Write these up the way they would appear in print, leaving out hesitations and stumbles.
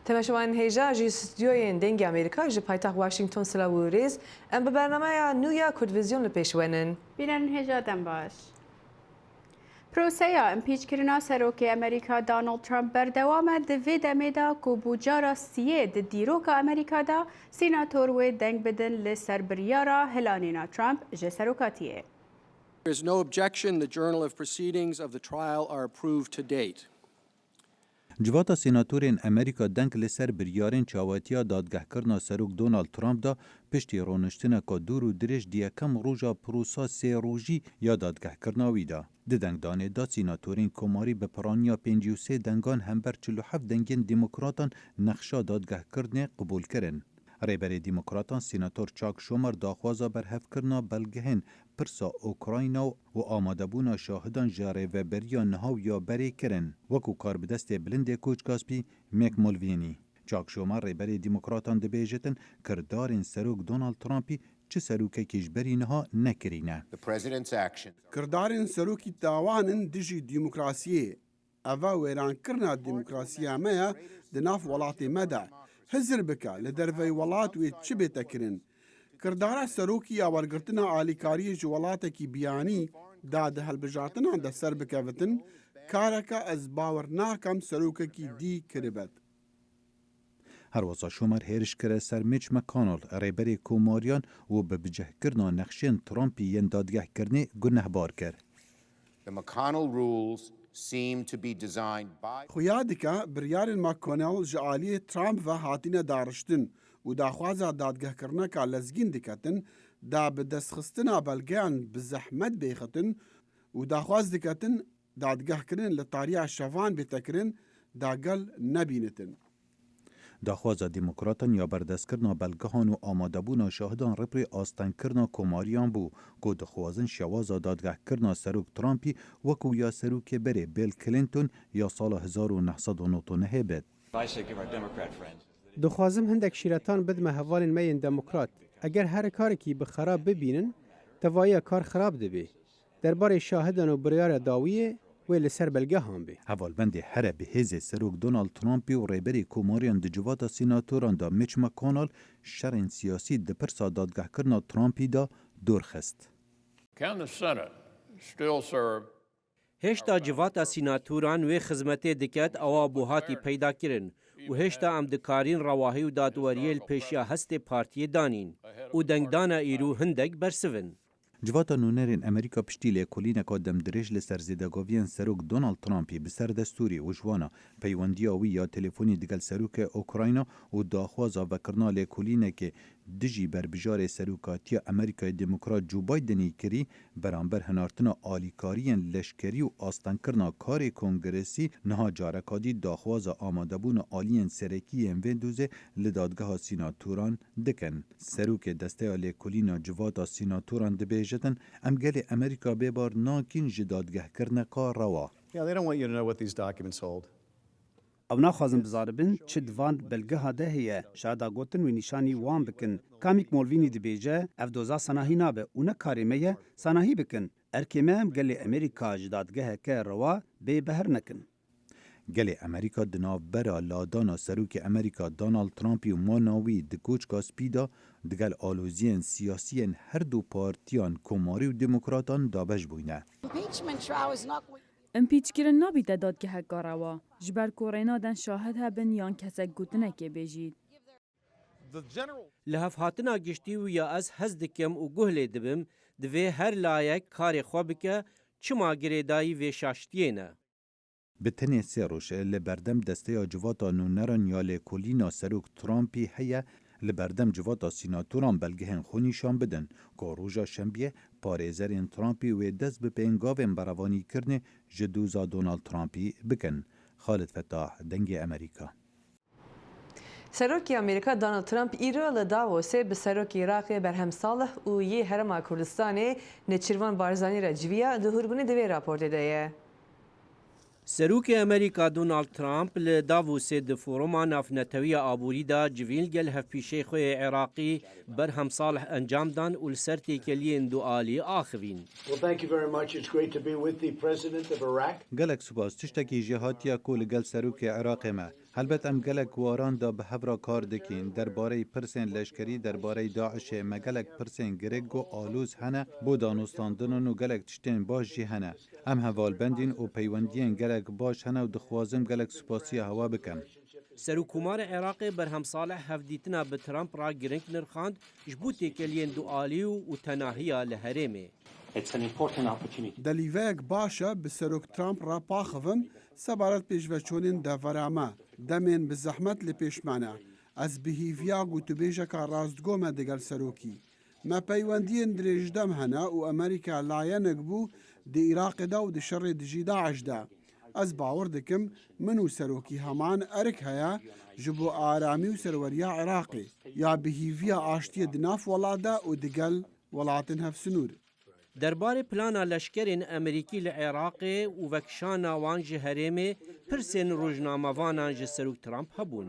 تماشاوان هیجا جی استودیوی دنگ امریکا جی پایتخت واشنگتن سلاوریز ام به برنامه نویا کودویزیون لپیشونن. بینن هیجا دم باش. پروسیا امپیچ کرنا سروکی امریکا دونالد ترامپ بردوام دوید امیدا کو بوجارا سیه د دیروکا امریکا دا سیناتور و دنگ بدن لسر بریارا هلانینا ترامپ جه سروکاتیه. There is no objection. The journal of proceedings of the trial are approved to date. جواتا سیناتورین امریکا دنگ لسر بریارین چاواتیا دادگه کرنا سروک دونالد ترامپ دا پشتی رونشتنا که دور و درش دیکم روژا پروسا سی روژی یا دادگه کرناوی دا. دنگ دانه دا سیناتورین کماری به پرانیا 53 دنگان همبر 47 دنگین دموکراتان نقشا دادگه کرنه قبول کرن. ریبر دموکراتان سیناتور چاک شومر داخوازا بر هف کرنا بلگهن پرسا اوکراینا و آماده بونا شاهدان جاره و بریا نهاو یا بری کرن وکو کار بدست بلند کوچ کاسپی میک مولوینی. چاک شومر ریبر دموکراتان دبیجتن کردارین سروک دونالد ترامپی چه سروکه کشبری نها نکرینه. کردارین سروکی تاوانن دیجی دموکراسیه اوه ویران کرنا دموکراسیه میا دناف ولاتی مده هزر بکا لدرفه ولات وی چه بیتا کرن. کردارا سروکی یا ورگرتنا آلیکاری جولاتا کی بیانی داد هلبجاتنا دا سر بکاوتن کارکا از باور ناکم سروکا کی دی کربت. هر واسا شومر هیرش کرده سر میچ مکانل ریبری کوماریان و به بجه کرنا نقشین ترامپی ین دادگه کرنه گنه بار کرد. خویادکا بریارن مکانل جعالی ترامپ و هاتین دارشتن و داخوازا دادگه کرنه که لزگین دکتن دا به دستخستنا بلگان بزحمت بیختن و داخواز دکتن دادگه کرن لطاریع شوان بیتکرن دا گل نبینتن. داخوازا دموکراتان یا بردست کرنا بلگهان و آماده بونا شاهدان رپری آستان کرنا کماریان بو که دخوازن شوازا دادگه کرنا سروک ترامپی وکو یا سروک بری بیل کلینتون یا سال 1999 بید. دخوازم هندک شیرتان بدمه هوالین مین دموکرات اگر هر کاری که بخراب ببینن توایی کار خراب دبی درباره شاهدان و بریار داویه ویل سر بلگه هم بی. حوالبند هر به هز سروک دونالد ترامپی و ریبری کوماریان دجواتا سیناتوران دا میچ مکانل شرین سیاسی دپرسا دادگه کرنا ترامپی دا دور خست. هشتا جواتا سیناتوران و خدمت دکت اوا بوهاتی پیدا کرن و هشتا ام دکارین رواهی و دادوریل پیشیا هست پارتی دانین و دنگدانا ایرو هندک برسون. جواتا نونرین امریکا پشتی لیکولین که دم درش لسر زیدگاوین سروک دونالد ترامپی بسر دستوری و جوانا پیوندیاوی یا تلفونی دگل سروک اوکراینا و داخوازا وکرنا لیکولین که دجی بر بجار سروکاتی امریکای دموکرات جو بایدنی کری برانبر هنارتنا آلیکارین لشکری و آستان کرنا کار کنگرسی نها جارکادی داخوازا آماده بون آلین سرکی ویندوزه لدادگاه سیناتوران دکن. سروک دسته لیکولینا جواتا سیناتوران دبیجتن امگل امریکا ببار ناکین جدادگه کرنه کار روا. او ناخوازم بزاربن چه دوان بلگه هاده هیه شادا گوتن و نشانی وان بکن کامیک مولوینی دی بیجه اف دوزا سناهی نابه اونا کاریمه سناهی بکن ارکیمه هم گلی امریکا جدادگه که روا بی بهر نکن. گلی امریکا دناو برا لادانا سروک امریکا دونالد ترامپی و ماناوی دکوچ کاسپیدا دگل آلوزین سیاسیین هر دو پارتیان کماری و دموکراتان دابش بوینه. امپیچ کرن نابیده دادگه کاروا جبر کورینا دن شاهد هبن یان کسک گوتنه که بجید. لحف هاتنا گشتی و یا از هز دکم و گهله دبم دوی هر لایک کار خواب که چما گریدایی و شاشتیه نه. به تنه سروش لبردم دسته جواتا نونران یا لیکولینا سروک ترامپی هیا لبردم جواتا سیناتوران بلگهن خونیشان بدن که روژا شنبیه پارێزەرên ترامپی وێ دەست bi pêngavên beravanîkirnê ji dûza Donald Trumpî bikin. Xalid Fettah, dengê Amerîka. Serokê Amerîka Donald Trump îro li Davosê bi Serokê Iraqê Berhem Salih û yê Herêma Kurdistanê Nêçîrvan Barzanî re civiya di hûrbûnê divê raportê de ye. سروک امریکا دونالد ترامپ ل داووسê di foruma navnetewiya aborî da civîn gel hevpîşê xwe yê Iraqî Berhem Salih encam dan û li ser têkeliyên dualî axivîn. Gelek spas tiştekî jî hatiye ku li gel serokê Iraqê me هلبت ام گلک واران دا به هفرا کار دکین درباره پرسین لشکری درباره داعش مگلک پرسین گرگ و آلوز هنه بو دانستاندنن و گلک تشتین باش جی هنه ام هوال بندین و پیوندین گلک باش هنه و دخوازم گلک سپاسی هوا بکم. سروکومار عراق برهم صالح هفدیتنا به ترامپ را گرنگ نرخاند جبو تکلین دوالی و تناهیا لهرمه. دلیوک باشه به سروک ترامپ را پاخوم سبارت پیشوچونین دفرامه دمین به زحمت لپیشمانه از بهیویا گوتو بیجه که راستگومه دگل سروکی ما پیوندین دریجدم هنه و امریکا لایه نگبو دی عراق دا و دی شر دجی داعش دا از باور دکم منو سروکی همان ارک هیا جبو آرامی و سروریا عراقی یا بهیویا آشتی دناف ولادا و دگل ولاتن هفسنور. درباره پلانا لشکرین امریکی لعراق و وکشانا وان جه هرمه پرسین روزنامه وانان جه سروک ترامپ هبون.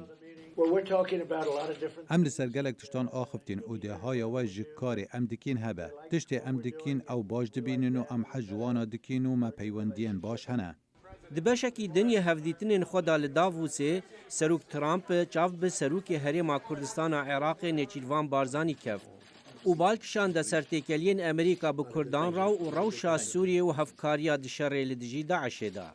ام لسر گلک تشتان آخفتین او ده های و جکار ام دکین هبه تشت ام دکین او باش دبینن و ام حجوانا دکین و ما پیوندین باش هنه. دبشکی دنیا هفدیتنین خدا لداووسه سروک ترامپ چاو به سروک هرما کردستان عراق نچیلوان بارزانی کفت. و بالکشان ده سرتکلین امریکا به کردان را و روشا سوریه و هفکاریا دشره لدجی داعشه دا.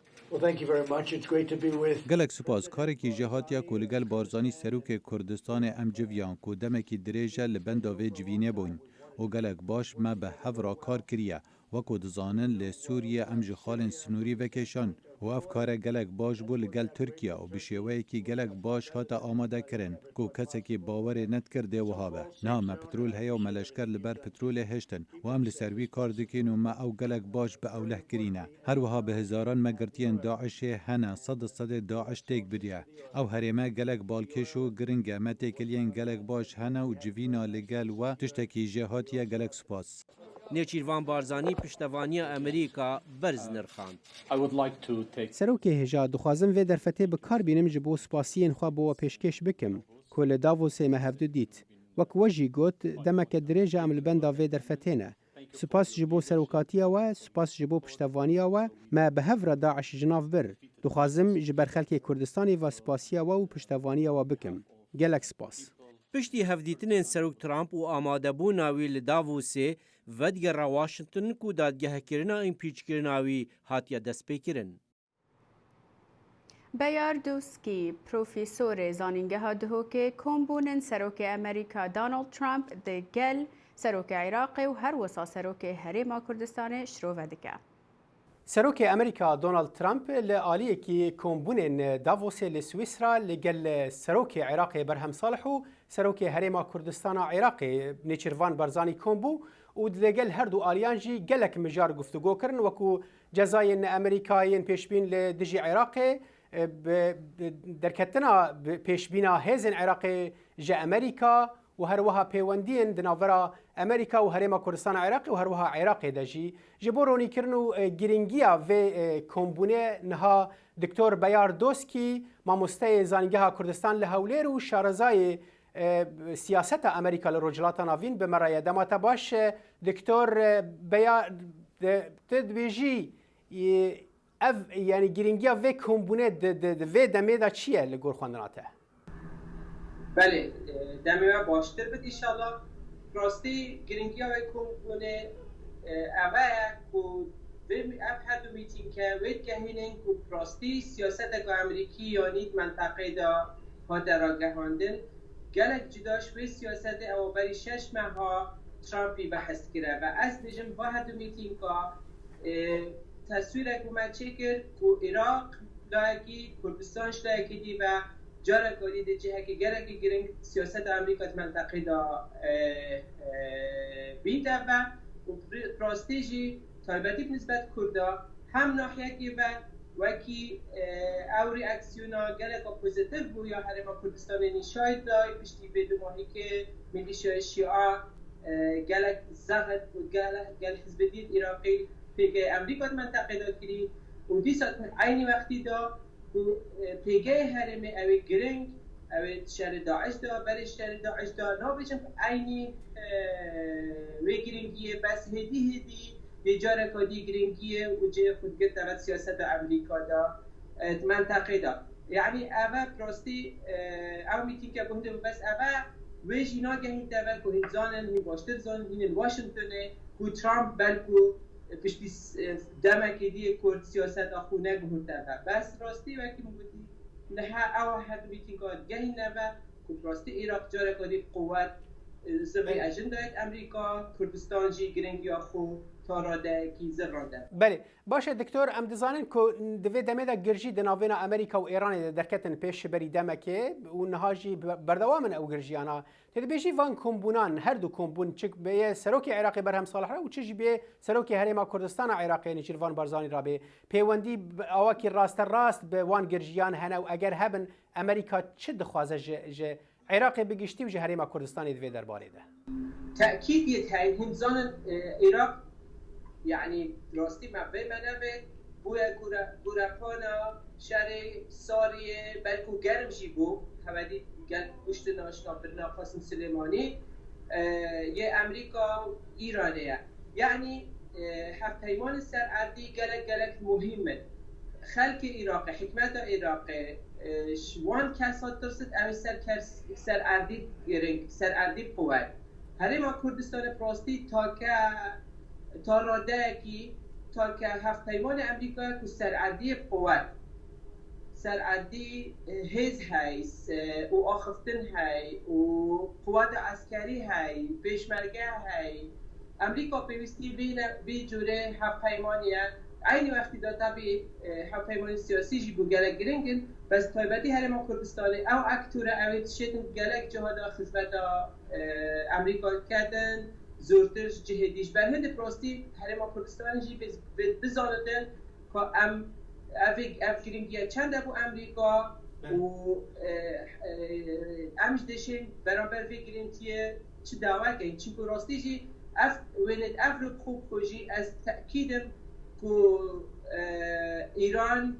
گلک سپاس کاری که جهاتیا کولگل بارزانی سروک کردستان ام جویان کو دمکی دریجه لبندا و جوینه بون و گلک باش ما به هفرا کار کریه وکو دزانن لسوریه ام جخالن سنوری وکشان و افکار گلک باش بو لگل ترکیه و بشیوه کی گلک باش هاتا آماده کرن کو کسی که باور ند کرده و هابه نه ما پترول هیا و ملشکر لبر پترول هشتن و ام لسروی کار دکین و ما او گلک باش به اوله کرینه هر وها به هزاران مگرتین داعش هنه صد داعش تیک بریه او هرمه گلک بالکشو گرنگه ما تیکلین گلک باش هنه و جوینا لگل و تشتکی جهاتیه گلک سپاس. نێچیروان بارزانی پشتەوانی ئەمریکا بەرز نرخاند. سەرۆکی هێژا دخوازم vê derfetê bi kar bînim ji bo spasiyên xwe bo we pêşkêş bikim ku li Davosê me hevdû dît. Wek we jî got demeke dirêj em li benda vê derfetê ne. Spas ji bo serokatiya we, spas ji bo piştevaniya we me bi hev re Daeş ji nav bir. Dixwazim ji ber xelkê Kurdistanê ve spasiya we û piştevaniya we bikim. Gelek spas. پشتی هەفدیتنên سەرۆک ترامپ û ئامادەبوونا wî li Davosê vedgera Washington ku dadgehekirina împîçkirina wî hatiye destpêkirin. Bayardowski, profesörê zanîngeha dihokê kombûnên Serokê Amerîka Donald Trump di gel Serokê Iraqê û her wisa Serokê Herêma Kurdistanê şirove dike. Serokê Amerîka Donald Trump li aliyekî kombûnên Davosê li Swîsra li gel Serokê Iraqê Berhem Salih û Serokê Herêma Kurdistana Iraqê Nêçîrvan Barzanî kombû û lêgel her du aliyan jî gelek mijar guftugû kirin wekû cezayên Amerîkayên pêşbîn li dijî Iraqê derketina pêşbîna hêzên Iraqê ji Amerîka û her wiha pêwendiyên di navbera Amerîka û Herêma Kurdistana Iraqê û her wiha Iraqê de jî ji bo ronîkirin û giringiya vê kombûnê niha Diktor Bayardowski mamosteyê zanîngeha Kurdistan li Hewlêr û şarezayê siyaseta Amerîka li Rojhilata Navîn bi meraya demata baş Diktor te dibêjî ev yani giringiya vê kombûnê di vê demê de çi ye li gor xwendina te? Belê demê we baştir bit înşallah. Rastî giringiya vê kombûnê ev ye ku ev her du mîtînke wê dikehînin ku rastî siyaseteka Amerîkî yanî menteqê da hate ragihandin gelek cudaş wê siyasetê ewaberî 6 meha Trumpî behs kire ve ez dijim va her du mîtînka taswîrek me çêkir ku Iraq layekî Kurdistan ji layekî dî ve careka dî di cihekî gelekî giring siyaseta Amerîka di menteqê da bîte ve rastî jî taybetî bi nisbet Kurda hem nahiyekî ve wekî ew reaksiyona geleka pozitif bû ya Herêma Kurdistanê nîşayet da piştî vê du mahîkê milîşya Şia gelek zehd û gel Hizbedîn Iraqî pêgehê Amerîka di menteqê da kirî û dîsa aynî wextî da pêgehê Herêmê ew ê giring ew ê şerê Daeş da berê şerê Daeş da nabêjim aynî wê giringiyê bes hêdî hêdî yê careka dî giringiyê û cihê xwe digir tevet siyaseta Amerîka da di menteqê da. يعني أبا بروستي أو ميتين كبهده بس أبا ويجي ناجهين تبع كهين زانن هي باشتر زانن هين واشنطن كو ترامب بلكو بشتي دمك دي كورد سياسات أخونه بهون تبع بس راستي وقتی مگودی نه أو حد ميتين كاد جهين نبا كو راستي عراق جاره كادي قوات زمي أجندة أمريكا كردستان جي گرنگی آخو تاراده کی زراده. بله باشه دکتر ام دزانن کو دوی دمه دا گرجی دناوینا امریکا و ایران درکتن پیش بری دمکه و نهاجی بردوامن او گرجیانا تدی بیجی وان کومبونان هر دو کومبون چک به سروکی عراقی برهم صالح و چجی به سروکی هریما کردستان عراقی نشیروان بارزانی را به پیوندی اواکی راست به وان گرجیان هنا و اگر هبن امریکا چه دخوازه ج عراقی بگشتی و ج هریما کردستان دوی درباره ده تأكيد يتهاي همزان عراق يعني راستي مبه منبه بويا گوراپانا شهر ساریه بلکو گرم جی بو هودی گل گوشت ناشنا برنا قاسم سلیمانی یه امریکا ایرانیه یعنی هفت پیمان سر اردی گلک مهمه خلق عراق حکمت عراق شوان کسات درست اوی سر اردی گرنگ سر اردی قوت هریما کردستان پراستی تا راده کی تا که هفت پیمان امریکا که سرعردی قوت سرعردی هز هیست و آخفتن هی و قوات عسکری هی پیشمرگه هی امریکا پیوستی بی جوره هفت پیمانیه عینی وقتی داتا بی هفت پیمان سیاسی جی بو گلک گرنگن بس تایبتی هرما کردستانی او اکتوره اوید شیطن گلک جهادا خدمت امریکا کردن زورتر جهدیش برهند پراستی هرما کردستان جی بزاندن که اف گرینگیه چند ابو امریکا و امش دشین برابر وی گرینگیه چه دعوه گین چی که راستی جی اف ولد اف رو خوب خوشی از تأکیدم که ایران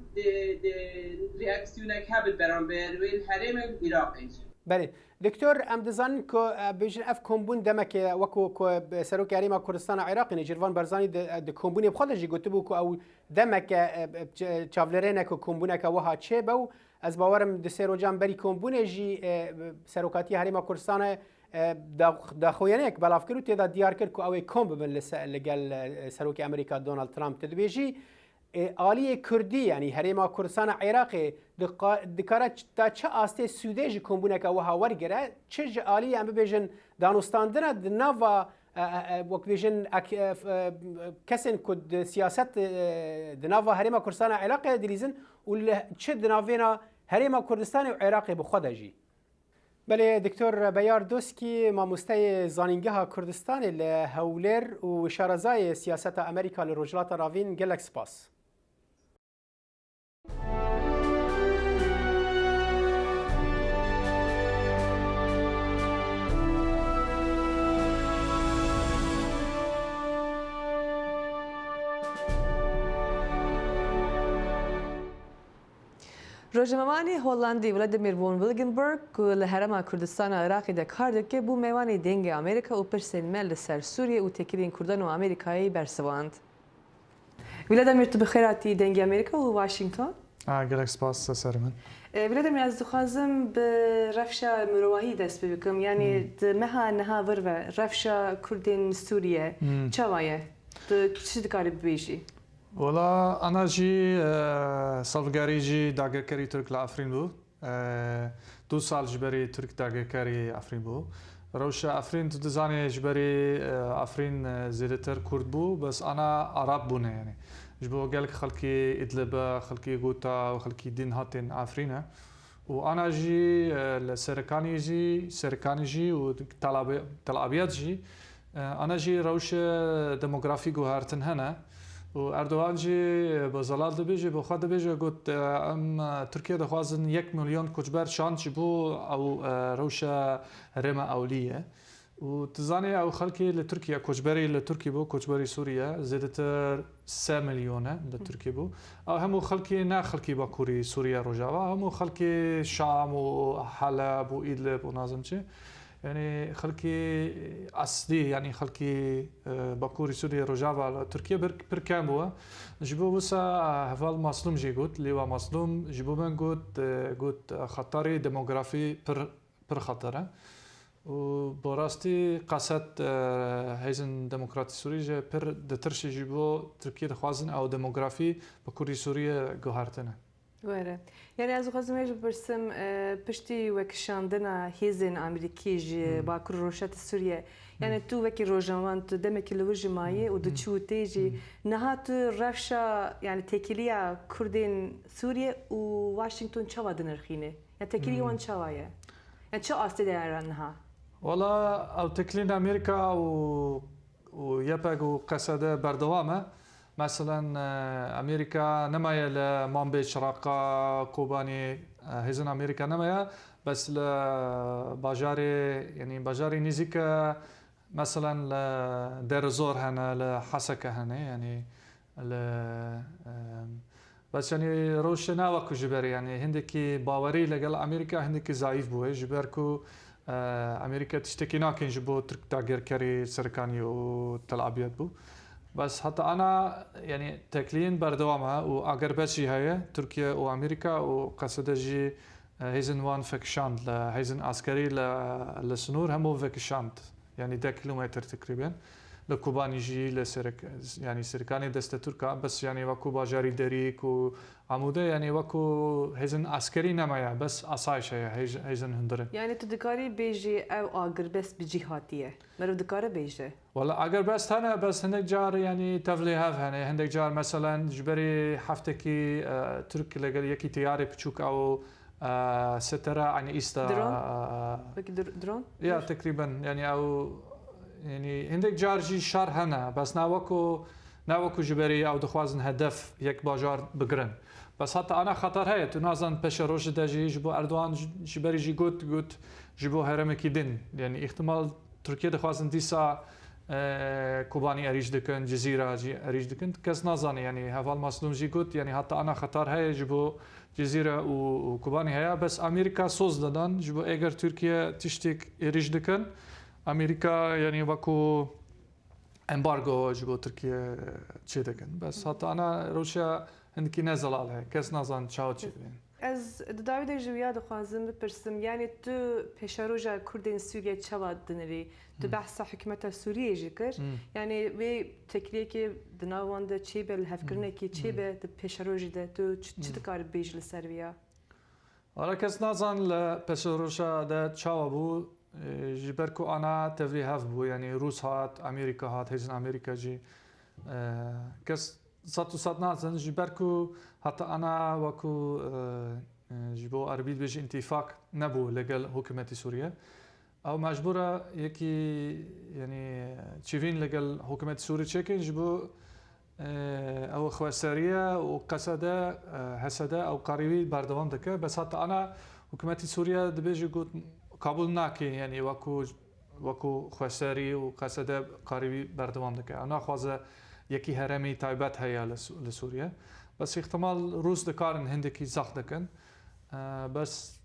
ریاکسیونک هبت برابر ویل هرم عراق ایج بله دکتر ام دزان که بیشتر اف کمبون دمک وکو که سروک هریما کردستان عراقی نجیروان برزانی د کمبونی بخواد جی گوته بو که او دمک چاولرینه که کمبونه که وها چه بو از باورم د سرو جام بری کمبونه جی سروکاتی هریما کردستان دا خوینک بلاف کرد و دیار کرد که اوی کمب بن لگل سروک امریکا دونالد ترامپ تدبیجی آلی کردی یعنی هریما کردستان عراقی دکاره تا چه آسته سوده‌ج کمبونه که وها ورگره چه آلی ام ببیجن دانستاندن دنوا وقت بيجن كسن كود سياسات دنافا هريما كردستان عراقي دليزن ولا تشد نافينا هريما كردستان وعراقي بخدجي بله دکتر بیار دوسکی ماموسته زانینگه کردستان لهولر و شارزای سیاست امریکا لروجلات راوین گلک سپاس رژیمانی هولندی ولادیمیر وون ویلگنبرگ که لهرما کردستان عراقی دکار که بو میوانی دنگ امریکا و پرسنمل لسر سوریه و تکیدین کردان و امریکایی برسواند. ولادیمیر تو بخیراتی دنگ امریکا و واشنگتن؟ گلک سپاس سرمن. ولادیمیر از دخوازم به رفشا مروایی دست بکم یعنی مها نها ور رفشا کردین سوریه چوایه چی دکاری بیشی؟ ولا أنا جي صفقاري جي داغركاري ترك لأفرين بو 2 سال جبري ترك داغركاري أفرين بو روشا أفرين تدزاني جبري أفرين زيدتر كرد بو بس أنا عرب بونه يعني جبو قالك خلقي إدلب خلقي غوتا وخلقي دين هاتين أفرينه وأنا جي سركاني جي وتل أبيض جي أنا جي روشا ديموغرافي هارتن هنا و اردوغان جی با زلال دبیجی با خود دبیجی گفت ام ترکیه دخوازن 1 میلیون کوچبر شانچ بو او روشا رما اولیه و تزانی او خلکی لترکیه کوچبری لترکی بو کوچبری سوریه زیدتر 3 میلیونه لترکی بو او همو خلکی نه خلکی با کوری سوریه رجاوا همو خلکی شام و حلب و ایدلب و نازم چه يعني خلقي أصلي يعني خلقي باكوري سوريا رجاوا تركيا بركام هو جبوا وسا هفال مظلوم جي قلت اللي هو مظلوم جبوا من قلت خطري ديموغرافي بر خطره وبراستي قصد هيزن ديمقراطي سوريا بر دترش جبوا تركيا دخوازن أو ديموغرافي باكوري سوريا جوهرتنا وره يعني از خواستم هیچ برسم پشتی وکشاندنا هیزن آمریکی جی با کر روشت سوریه يعني تو وكي روجان تو دمك الوجه ماي ودتشو تيجي نهات رفشا يعني تكيليا كردين سوريا وواشنطن شوا دنرخينه يعني تكيليا وان شوايه يعني شو قصدي عنها والله او تكلين امريكا ويبق وقصد بردوامه مثلا امريكا نمايا لمانبي شراقه كوباني هزن امريكا نمايا بس لباجاري يعني باجاري نيزيكا مثلا لدير زور هنا لحسكه هنا يعني بس يعني روشنا وكو جبر يعني هندكي باوري لقال امريكا هندكي ضعيف بوي جبركو امريكا تشتكي ناكن جبو ترك تاجر كاري سركاني وتل ابيض بو بس حتى انا يعني تكلين بردوامها واقر بشي هي تركيا وامريكا وقصد جي هيزن وان فكشاند هيزن عسكري لسنور همو فكشاند يعني 10 كيلومتر تقريبا لكوباني جي لسرك يعني سركاني دست تركا بس يعني وكو باجاري دريك وعموده يعني وكو هيزن عسكري نمايا بس اسايش هيزن هندرن يعني تدكاري بيجي او اقر بس بجهاتيه مرو دكاره بيجي والله اقر بس هنا بس هندك جار يعني تفلي هاف هنا هندك جار مثلا جبري حفتكي ترك لقال يكي تياري بتشوك او سترة عن ايستا درون؟ يا تقريبا يعني او يعني هندك جارجي شار هنا بس ناوكو جبري او دخوازن هدف يك باجار بقرن بس حتى انا خطر هي تنازن بشروش داجي جبو اردوان جبري جي قوت جبو هرمكي دين يعني احتمال تركيا دخوازن ديسا كوباني اريج دكن جزيره جي اريج دكن كاس نازن يعني هذا المسلوم جي قوت يعني حتى انا خطر هي جبو جزيره وكوباني هي بس امريكا سوز ددن جبو اگر تركيا تشتك اريج دكن امريكا يعني وكو امبارغو جبو تركيا تشيدكن بس حتى انا روسيا هندكي نزل عليها كاس نازن تشاو تشيدين از داوود جویا دخوازم بپرسم يعني تو پیشاروجا کردین سوریه چوا دنری تو بحث حکومت سوریه جکر يعني وی تکلیه که دناوانده چی به الهفکرنه که چی به پیشاروجی ده تو چی تکار بیج لسرویا ولی کس نازن لپیشاروجا ده چوا بو جبركو انا تفري هاف بو يعني روس هات امريكا هات هيزن امريكا جي كس سات نازن جبركو حتى انا وكو جبو اربيد بيجي انتفاق نبو لقال حكومة سوريا او مجبورة يكي يعني تشيفين لقال حكومة سوريا تشيكين جبو او خواسارية وقصدة حسدة او قريبي بردوام دكا بس حتى انا حكومة سوريا دبيجي قلت قبول ناكي يعني وكو خواساري وقصدة قريبي بردوام دكا انا خوازة يكي هرمي تايبات هيا لسوريا بس احتمال روس دكارن هندكي زخ دكن بس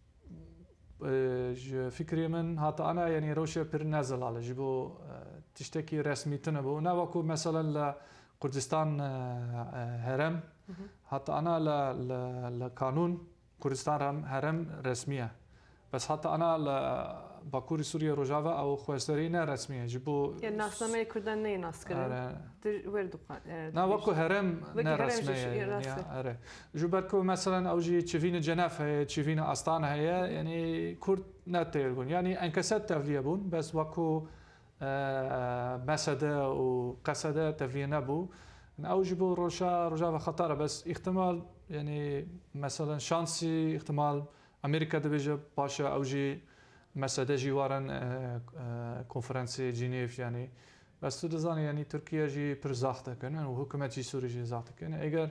فكري من حتى انا يعني روسيا بير نازل على جيبو تشتكي رسمي تنبو نا وكو مثلا لكردستان هرم حتى انا لقانون كردستان هرم رسميه بس حتى انا باكوري سوريا روجافا او خوسترينا رسميه جيبو يعني ناسنامه كردان نه ناس كره وردو نا وكو هرم رسميه يعني جبركو مثلا او جي تشيفين جناف هي تشيفين استانا هي يعني كرد ناتيرغون يعني انكسات تفليبون بس وكو مسده وقصده تفلينابو او جيبو روجافا خطره بس احتمال يعني مثلا شانسي احتمال امريكا دبيجا باشا او جي مساده جوارن كونفرنسي جنيف يعني بس تو دزاني يعني تركيا جي برزاخته كن وحكومه جي سوريا جي زاخته كن اگر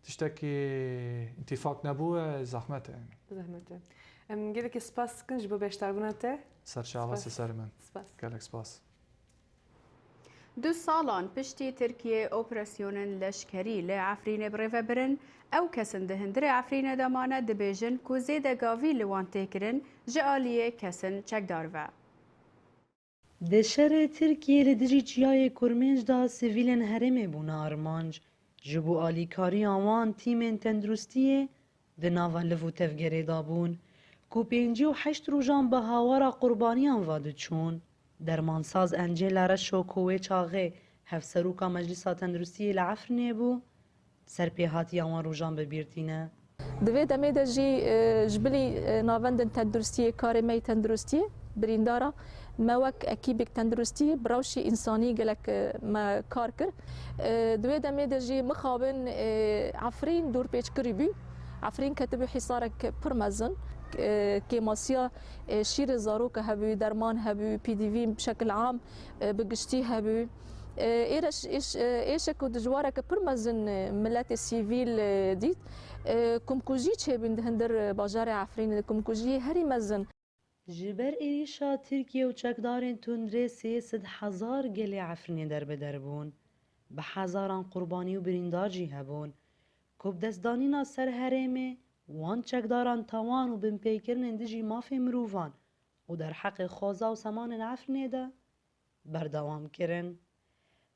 تشتكي اتفاق نبوه زحمته يعني زحمته گلک سپاس کنج بو بشتربونته سرچاوا سرمن سپاس گلک سپاس 2 سالان پشتی ترکیه اپراسیون لشکری لعفرین بریو برن او کسن دهندر عفرین دمانه دبیجن کو زیده گاوی لوان تکرن جعالیه کسن چکدار و Di şerê Tirkiye li dijî çiyayê Kurmênc da sivîlên herêmê bûne armanc. Ji bo alîkariya wan tîmên tenduristiyê di nava liv û tevgerê da bûn ku 58 rojan bi hawara qurbaniyan va diçûn. Dermansaz Encêla Reşokowê Çaxê hevserûka Meclîsa Tenduristiyê li Efrînê bû, serpêhatiya wan rojan bibîrtîne. Di vê demê de jî ji bilî navendên tenduristiyê karê me tenduristiyê birîndara me wek ekîbek tenduristiyê bi rewşê însanî gelek me kar kir. Di vê demê de jî mixabin Efrîn dûrpêçkirî bû. Efrîn ketibû hîsarek pir mezin. Kêmasiya şîrê zarok hebû, derman hebû, PDV bi şekil am bi giştî hebû. Êşek û dijwarek pir mezin milletê sîvîl dît. Kumkujî çêbûn di hindir bajarê Efrînê, kumkujiyê herî mezin. Ji ber êrîşa Tirkiye û çekdarên tundrê 300,000 gelê Efrînê derbeder bûn. Bi hezaran qurbanî û birîndar jî hebûn. Ku bi destdanîna ser herêmê wan çekdaran tawan û binpêkirinên dijî mafê mirovan û derheqê xoza û semanên Efrînê de berdewam kirin.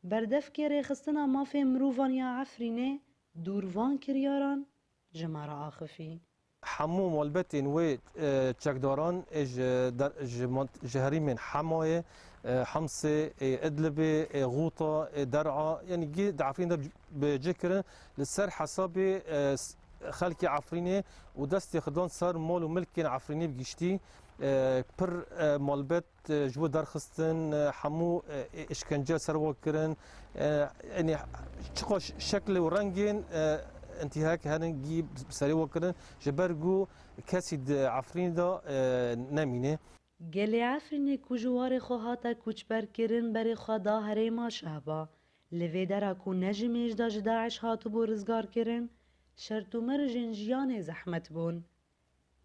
Berdevkê rêxistina mafê mirovan ya Efrînê dûrvan kiryaran ji me re axivî. Hemû malbetên wê çekdaran ji herîmên Hemayê, Hemsê, Idlibê, Ğûta, Der'a yanî di Efrînê de bicêkirin li ser hesabê xelkê Efrînê û destê xidan ser mal û milkên Efrînê giştî pir malbet ji bo derxistin hemû işkence ser wan kirin yanî çiqa şeklê û rengên intihak herin gî serê wan kirin ji ber ku kesî di Efrînê da nemîne. Gelê Efrînê ku ji warê xwe hate kûçberkirin berê xwe da herêma Şehba. Li vê dera ku ne ji mêj da ji Daeş hatibû rizgarkirin, şertûmerjên jiyanê zehmet bûn.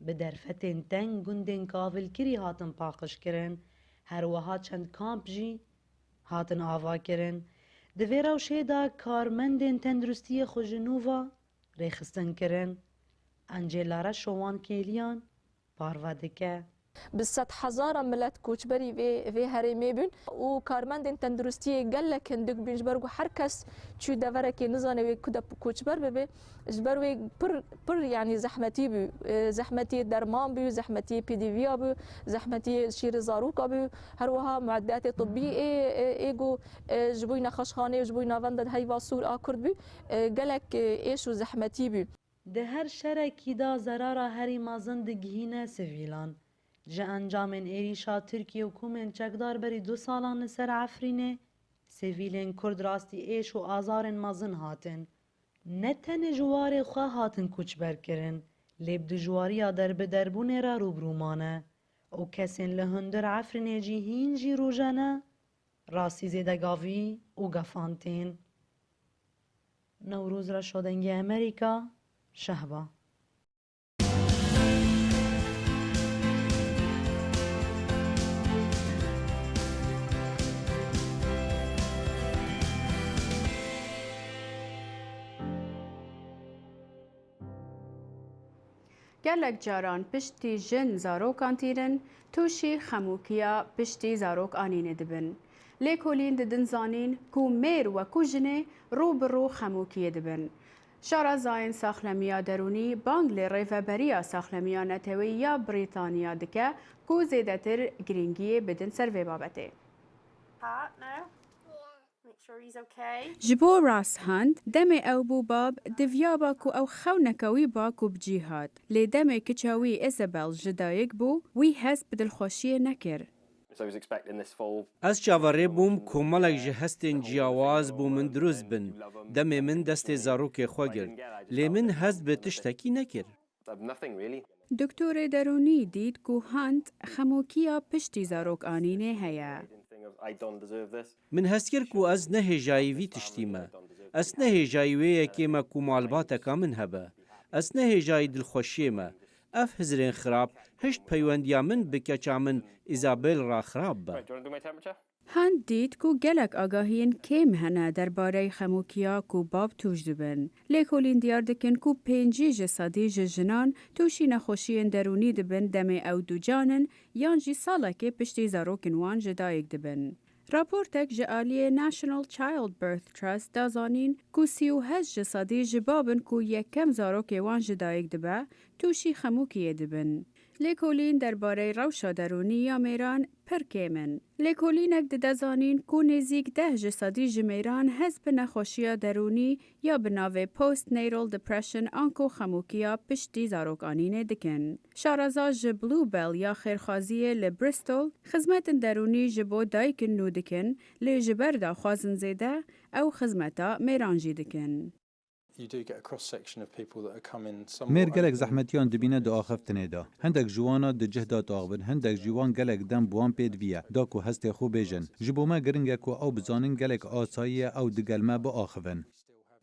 Bi derfetên teng gundên kavilkirî hatin paqijkirin, her wiha çend kamp jî hatin avakirin. Di vê rewşê de karmendên tenduristiyê xwe ji nû ve rêxistin kirin. Encêla Reşo wan kêliyan parve dike. Bi 100,000 millet koçberî vê herêmê bûn û karmendên tenduristiyê gelek hindik bûn ji ber ku her kes çû deverekê nizane wê ku de koçber bibe ji ber wê pir yanî zehmetî bû. Zehmetiyê derman bû, zehmetiyê PDVya bû, zehmetiyê şîrê zaroka bû, her wiha mueddetê tibbî ê got ji bo nexweşxanê ji bo navenda heyva Sûr a Kurd bû gelek êş û zehmetî bû. Di her şerekî da zerara herî mezin digihîne sivîlan. Ji encamên êrîşa Tirkiye û komên çekdar berî 2 salan li ser Efrînê, sivîlên Kurd rastî êş û azarên mezin hatin. Ne tenê ji warê xwe hatin kûçberkirin, lê bi dijwariya derbiderbûnê re rûbrû mane û kesên li hundir Efrînê jî hîn jî rojane, rastî zêdegavî û gefandtên. Newrûz Reşo dengê Amerîka, Şehba. gelek caran piştî jin zarokan tîrin tûşî xemûkiya piştî zarok anînê dibin. Lêkolîn didin zanîn ku mêr wekû jinê rû bi rû xemûkiyê dibin. Şarazayên saxlemiya derûnî bang lê rêveberiya saxlemiya netewî ya Brîtanya dike ku zêdetir giringiyê bidin ser vê babetê. Ji bo rasthind demê ew bû bab divyaba ku ew xewneka wî ba ku bicî hat. Lê demê kiça wî Isabel ji dayîk bû, wî hez bi dilxweşiyê nekir. Ez çavarê bûm ku melek ji hestên ciyawaz bû min dirûst bin. Demê min destê zarokê xwe gir. Lê min hez bi tiştekî nekir. Doktorê derûnî dît ku hend xemûkiya piştî zarok anînê heye. Min hez kir ku ez nehêjayî vî tiştî me. Ez nehêjayî wê yekê me ku malbateka min hebe. Ez nehêjayî dilxweşiyê me. Ev hizrên xirab hişt peywendiya min bi keça min Isabel ra xirab be. هند دید کو گلک آگاهین کم هنه درباره خموکیا کو باب توش دبن. لیکولین دیار دکن کو 5 جسادی جنان توشی نخوشی درونی دبن دم او دو جانن یان جی ساله که پشتی زاروکن وان جدایک دبن. راپورتک جعالی National Child Birth Trust دازانین کو 38 جسادی جبابن کو یکم زاروک وان جدایک دبه توشی خموکیه دبن. لیکولین درباره روشا درونی یا میران پرکیمن. لیکولینک دزانین کو نزیک 10 جسادی جمیران حزب نخوشی درونی یا بناوه پوست نیرال دپرشن آنکو خموکیا پشتی زاروکانین دکن. شارزا جبلو بل یا خیرخوازی لبرستول خدمت درونی جبو دایکن نو دکن لی جبر دا خوازن زیده او خدمتا میرانجی دکن. میر گلک زحمتیان دبینه دا آخفتنه دا. هندک جوانا دا جهدات آغبن، هندک جوان گلک دم بوان پید ویه، دا کو هست خو بیجن. جبو ما گرنگه کو او بزانن گلک آساییه او دگلمه با آخفن.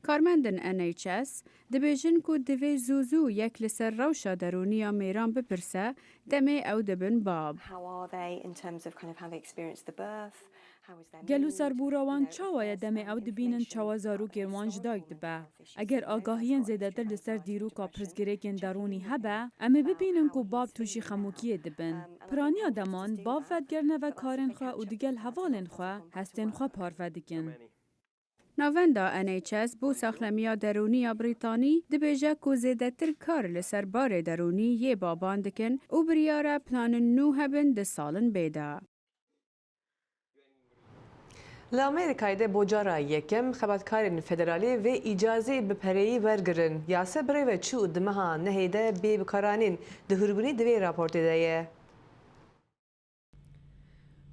کارمندن NHS دبیجن کو دوی زوزو یک لسر روشا درونی میران بپرسه دمه او دبن باب. گلو سربوروان چاوای دمه او دبینن چاوا زارو گروان جدایک دبه. اگر آگاهیان زیده تر لسر دیرو کا پرزگریکن درونی هبه، اما ببینن کو باب توشی خموکیه دبن. پرانی آدمان باب ودگرنه و کارن خواه و دگل حوالن خواه هستن خواه پارودکن. ناوندا NHS بو ساخلمیا درونی بریتانی دبیجه کو زیده تر کار لسر بار درونی یه بابان دکن و بریاره پلان نو هبن ده سالن بیده. لامریکای ده بوجارا یکم خبرکارین فدرالی و اجازه بپری ورگرن. یاسه بری و چو دمها نهیده بی بکارانین ده هربونی دوی راپورت ده.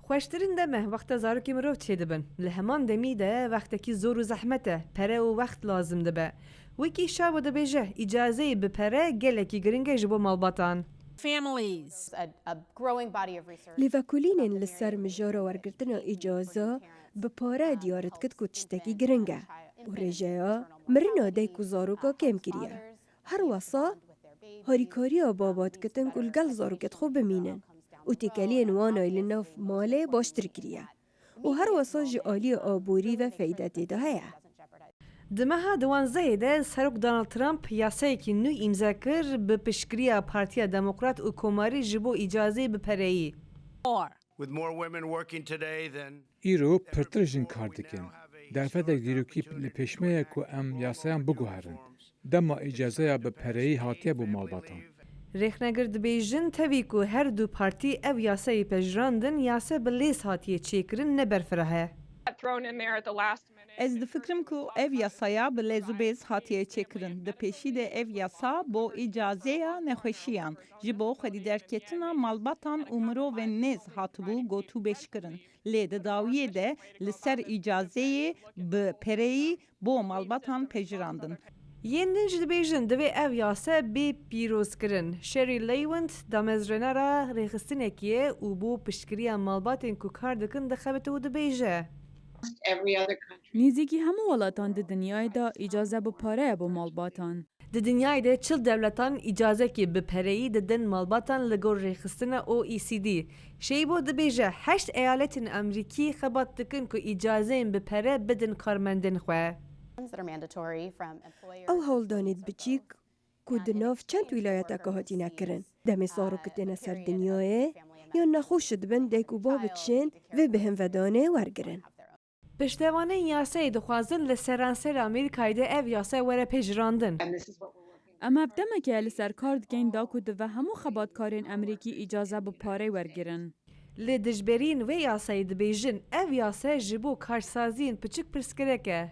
خوشترین دمه وقت زاروکی مروف چه دبن. لهمان دمی ده وقت کی زور و زحمته پره و وقت لازم دبه. وکی شاو ده بیجه اجازه بپره گله کی گرنگه جبو مالباتان. لیوکولینن لسر مجارا ورگرتن اجازه بپاره دیارت کد کچتکی گرنگه و رجایا مرنا دیکو زاروکا کم کریه. هر وصا هاریکاریا بابات کتن کل گل زاروکت خوب بمینن و تکلی انوانای لناف ماله باشتر کریه و هر وصا جعالی آبوری و فیدت ده هیا. دمها دوانزه ده سروک دونالد ترامپ یاسایی که نو امضا کر به پشکریا پارتیا دموکرات و کماری جبو اجازه بپرهی. ایرو پرترژن کار دکن. در فتک دیروکی لپشمه که ام یاسایان بگوهرن. دما اجازه بپرهی هاتیه بو مالباتان. رخنگرد بیجن تاوی که هر دو پارتی او یاسایی پجراندن یاسه بلیس هاتیه چیکرن نبرفرهه. Ez difikrim ku ev yasaya bi lezubêz hatiye çêkirin. Di pêşî de ev yasa bo îcazeya nexweşiyan ji bo xwedîderketina malbatan û mirovên nêz hatibû gotûbêjkirin. Lê di dawiyê de li ser îcazeyê bi pereyî bo malbatan pejirandin. Yendin ji dibêjin divê ev yasa bê pîrozkirin. Sherry Lewand damezranera rêxistinekî ye û bo piştgiriya malbatên ku kar dikin dixebite û dibêje. نیزیکی همه ولاتان ده دنیای دا اجازه با پاره با مالباتان. ده دنیای ده چل دولتان اجازه که بپرهی ده دن مالباتان لگور ریخستن OECD. شیبو ده بیجه 8 ایالت امریکی خبات دکن که اجازه بپره بدن کارمندن خواه. او هولدانید بچیک که دناف چند ولایت اکاهاتی نکرن. دمی سارو کتن سر دنیای یا نخوشد بن دیکو بابتشن و بهم ودانه ورگرن. پشتوانه یاسه دخوازن لسرانسر امریکای ده او یاسه وره پجراندن. اما بدمه که لسر کار دگین دا کده و همو خباتکارین امریکی اجازه با پاره ورگیرن. لدجبرین و یاسه دبیجن او یاسه جبو کارسازین پچک پرسکرکه.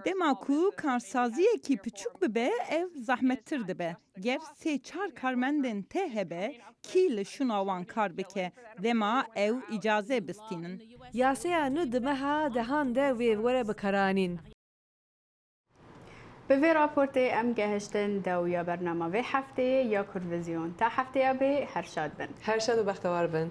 دما کو کارسازیه کی پچوک ببه ev zahmettir dibe. Ger 3-4 karmendin te hebe ki li şunawan kar bike. Dema ev icaze bistinin. یاسه انو دمها دهان ده و وره بکرانین. به وی راپورت ام گهشتن دو یا برنامه و هفته یا کرویزیون تا هفته یا به هر شاد بن. هر شاد و بختوار بن.